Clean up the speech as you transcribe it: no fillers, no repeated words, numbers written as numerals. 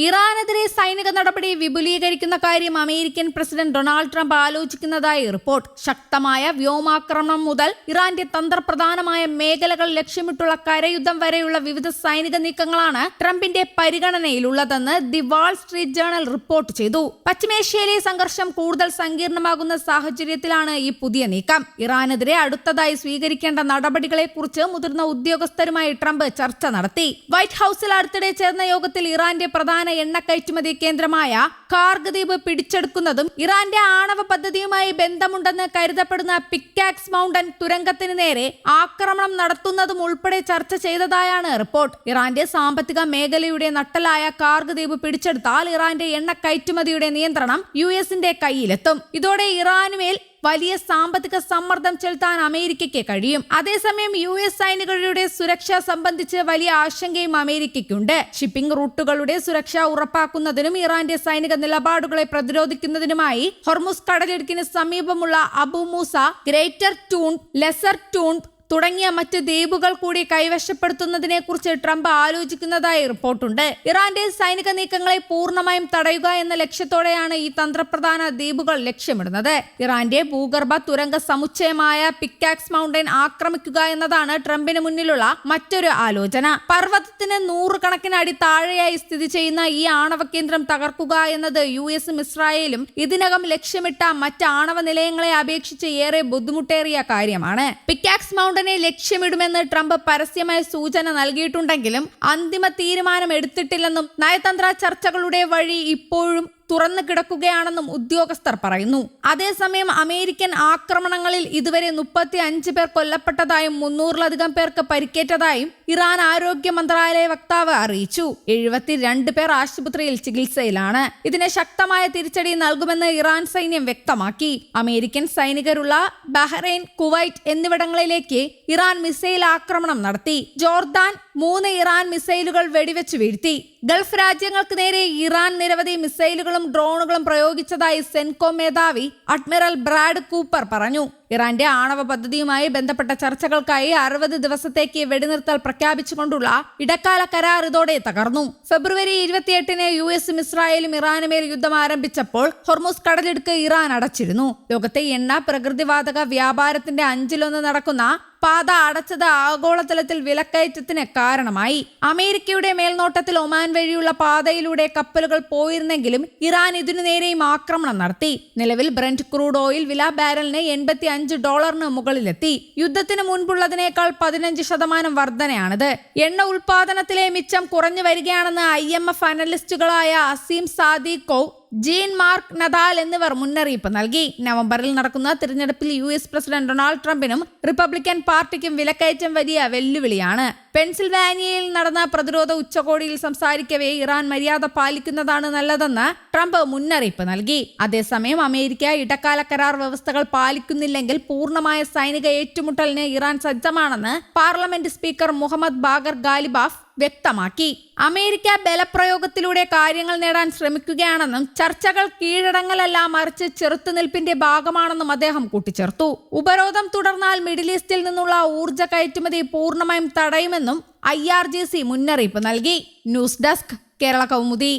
ഇറാനെതിരെ സൈനിക നടപടി വിപുലീകരിക്കുന്ന കാര്യം അമേരിക്കൻ പ്രസിഡന്റ് ഡൊണാൾഡ് ട്രംപ് ആലോചിക്കുന്നതായി റിപ്പോർട്ട്. ശക്തമായ വ്യോമാക്രമണം മുതൽ ഇറാന്റെ തന്ത്രപ്രധാനമായ മേഖലകൾ ലക്ഷ്യമിട്ടുള്ള കരയുദ്ധം വരെയുള്ള വിവിധ സൈനിക നീക്കങ്ങളാണ് ട്രംപിന്റെ പരിഗണനയിലുള്ളതെന്ന് the Wall Street Journal report ചെയ്തു. പശ്ചിമേഷ്യയിലെ സംഘർഷം കൂടുതൽ സങ്കീർണമാകുന്ന സാഹചര്യത്തിലാണ് ഈ പുതിയ നീക്കം. ഇറാനെതിരെ അടുത്തതായി സ്വീകരിക്കേണ്ട നടപടികളെക്കുറിച്ച് മുതിർന്ന ഉദ്യോഗസ്ഥരുമായി ട്രംപ് ചർച്ച നടത്തി. വൈറ്റ് ഹൌസിൽ അടുത്തിടെ ചേർന്ന യോഗത്തിൽ ഇറാന്റെ പ്രധാന എണ്ണ കയറ്റുമതി കേന്ദ്രമായ കാർഗ് ദ്വീപ് പിടിച്ചെടുക്കുന്നതും ഇറാന്റെ ആണവ പദ്ധതിയുമായി ബന്ധമുണ്ടെന്ന് കരുതപ്പെടുന്ന പിക്കാക്സ് മൗണ്ടൻ തുരങ്കത്തിന് നേരെ ആക്രമണം നടത്തുന്നതും ഉൾപ്പെടെ ചർച്ച ചെയ്തതായാണ് റിപ്പോർട്ട്. ഇറാന്റെ സാമ്പത്തിക മേഖലയുടെ നട്ടലായ കാർഗ് ദ്വീപ് പിടിച്ചെടുത്താൽ ഇറാന്റെ എണ്ണ കയറ്റുമതിയുടെ നിയന്ത്രണം യുഎസിന്റെ കയ്യിലെത്തും. ഇതോടെ ഇറാനുമേൽ വലിയ സാമ്പത്തിക സമ്മർദ്ദം ചെലുത്താൻ അമേരിക്കയ്ക്ക് കഴിയും. അതേസമയം യുഎസ് സൈനികരുടെ സുരക്ഷ സംബന്ധിച്ച് വലിയ ആശങ്കയും അമേരിക്കയ്ക്കുണ്ട്. ഷിപ്പിംഗ് റൂട്ടുകളുടെ സുരക്ഷ ഉറപ്പാക്കുന്നതിനും ഇറാന്റെ സൈനിക നിലപാടുകളെ പ്രതിരോധിക്കുന്നതിനുമായി ഹോർമുസ് കടലിടുക്കിന് സമീപമുള്ള Abu Musa, Greater Tunb, Lesser Tunb തുടങ്ങിയ മറ്റ് ദ്വീപുകൾ കൂടി കൈവശപ്പെടുത്തുന്നതിനെ കുറിച്ച് ട്രംപ് ആലോചിക്കുന്നതായി റിപ്പോർട്ടുണ്ട്. ഇറാന്റെ സൈനിക നീക്കങ്ങളെ പൂർണ്ണമായും തടയുക എന്ന ലക്ഷ്യത്തോടെയാണ് ഈ തന്ത്രപ്രധാന ദ്വീപുകൾ ലക്ഷ്യമിടുന്നത്. ഇറാന്റെ ഭൂഗർഭ തുരങ്ക സമുച്ചയമായ പിക്കാക്സ് മൗണ്ടൻ ആക്രമിക്കുക എന്നതാണ് ട്രംപിന് മുന്നിലുള്ള മറ്റൊരു ആലോചന. പർവ്വതത്തിന് 100 കണക്കിന് അടി താഴെയായി സ്ഥിതി ചെയ്യുന്ന ഈ ആണവ കേന്ദ്രം തകർക്കുക എന്നത് യുഎസും ഇസ്രായേലും ഇതിനകം ലക്ഷ്യമിട്ട മറ്റ് ആണവ നിലയങ്ങളെ അപേക്ഷിച്ച് ഏറെ ബുദ്ധിമുട്ടേറിയ കാര്യമാണ്. പിക്കാക്സ് മൗണ്ടൻ ലക്ഷ്യമിടുമെന്ന് ട്രംപ് പരസ്യമായ സൂചന നൽകിയിട്ടുണ്ടെങ്കിലും അന്തിമ തീരുമാനം എടുത്തിട്ടില്ലെന്നും നയതന്ത്ര ചർച്ചകളുടെ വഴി ഇപ്പോഴും തുറന്നു കിടക്കുകയാണെന്നും ഉദ്യോഗസ്ഥർ പറയുന്നു. അതേസമയം അമേരിക്കൻ ആക്രമണങ്ങളിൽ ഇതുവരെ 35 പേർ കൊല്ലപ്പെട്ടതായും 300-ലധികം പേർക്ക് പരിക്കേറ്റതായും ഇറാൻ ആരോഗ്യ മന്ത്രാലയ വക്താവ് അറിയിച്ചു. 72 പേർ ആശുപത്രിയിൽ ചികിത്സയിലാണ്. ഇതിന് ശക്തമായ തിരിച്ചടി നൽകുമെന്ന് ഇറാൻ സൈന്യം വ്യക്തമാക്കി. അമേരിക്കൻ സൈനികരുള്ള ബഹ്റൈൻ, കുവൈറ്റ് എന്നിവിടങ്ങളിലേക്ക് ഇറാൻ മിസൈൽ ആക്രമണം നടത്തി. ജോർദാൻ 3 ഇറാൻ മിസൈലുകൾ വെടിവെച്ച് വീഴ്ത്തി. ഗൾഫ് രാജ്യങ്ങൾക്ക് നേരെ ഇറാൻ നിരവധി മിസൈലുകളും ഡ്രോണുകളും പ്രയോഗിച്ചതായി സെൻകോം മേധാവി അഡ്മിറൽ ബ്രാഡ് കൂപ്പർ പറഞ്ഞു. ഇറാന്റെ ആണവ പദ്ധതിയുമായി ബന്ധപ്പെട്ട ചർച്ചകൾക്കായി 60 ദിവസത്തേക്ക് വെടിനിർത്തൽ പ്രഖ്യാപിച്ചുകൊണ്ടുള്ള ഇടക്കാല കരാർ ഇതോടെ തകർന്നു. ഫെബ്രുവരി 28-ന് യുഎസും ഇസ്രായേലും ഇറാനുമേൽ യുദ്ധം ആരംഭിച്ചപ്പോൾ ഹോർമുസ് കടലിടുക്ക് ഇറാൻ അടച്ചിരുന്നു. ലോകത്തെ എണ്ണ, പ്രകൃതിവാതക വ്യാപാരത്തിന്റെ 1/5 നടക്കുന്ന പാത അടച്ചത് ആഗോളതലത്തിൽ വിലക്കയറ്റത്തിന് കാരണമായി. അമേരിക്കയുടെ മേൽനോട്ടത്തിൽ ഒമാൻ വഴിയുള്ള പാതയിലൂടെ കപ്പലുകൾ പോയിരുന്നെങ്കിലും ഇറാൻ ഇതിനു നേരെയും ആക്രമണം നടത്തി. നിലവിൽ ബ്രന്റ് ക്രൂഡ് ഓയിൽ വില ബാരലിന് $85 മുകളിലെത്തി. യുദ്ധത്തിന് മുൻപുള്ളതിനേക്കാൾ 15% വർധനയാണിത്. എണ്ണ ഉൽപാദനത്തിലെ മിച്ചം കുറഞ്ഞു വരികയാണെന്ന് IMF അനലിസ്റ്റുകളായ Azim Sadikov, Jean Marc Nadal എന്നിവർ മുന്നറിയിപ്പ് നൽകി. നവംബറിൽ നടക്കുന്ന തിരഞ്ഞെടുപ്പിൽ യുഎസ് പ്രസിഡന്റ് ഡൊണാൾഡ് ട്രംപിനും റിപ്പബ്ലിക്കൻ പാർട്ടിക്കും വിലക്കയറ്റം വലിയ വെല്ലുവിളിയാണ്. പെൻസിൽവാനിയയിൽ നടന്ന പ്രതിരോധ ഉച്ചകോടിയിൽ സംസാരിക്കവേ ഇറാൻ മര്യാദ പാലിക്കുന്നതാണ് നല്ലതെന്ന് ട്രംപ് മുന്നറിയിപ്പ് നൽകി. അതേസമയം അമേരിക്ക ഇടക്കാല കരാർ വ്യവസ്ഥകൾ പാലിക്കുന്നില്ലെങ്കിൽ പൂർണ്ണമായ സൈനിക ഏറ്റുമുട്ടലിന് ഇറാൻ സജ്ജമാണെന്ന് parliament speaker Mohammad Bagher Ghalibaf വ്യക്തമാക്കി. അമേരിക്ക ബലപ്രയോഗത്തിലൂടെ കാര്യങ്ങൾ നേടാൻ ശ്രമിക്കുകയാണെന്നും ചർച്ചകൾ കീഴടങ്ങലല്ല മറിച്ച് ചെറുത്തുനിൽപ്പിന്റെ ഭാഗമാണെന്നും അദ്ദേഹം കൂട്ടിച്ചേർത്തു. ഉപരോധം തുടർന്നാൽ മിഡിൽ ഈസ്റ്റിൽ നിന്നുള്ള ഊർജ്ജ കയറ്റുമതി പൂർണ്ണമായും തടയുമെന്നും IRGC മുന്നറിയിപ്പ് നൽകി. News desk, Kerala Kaumudi.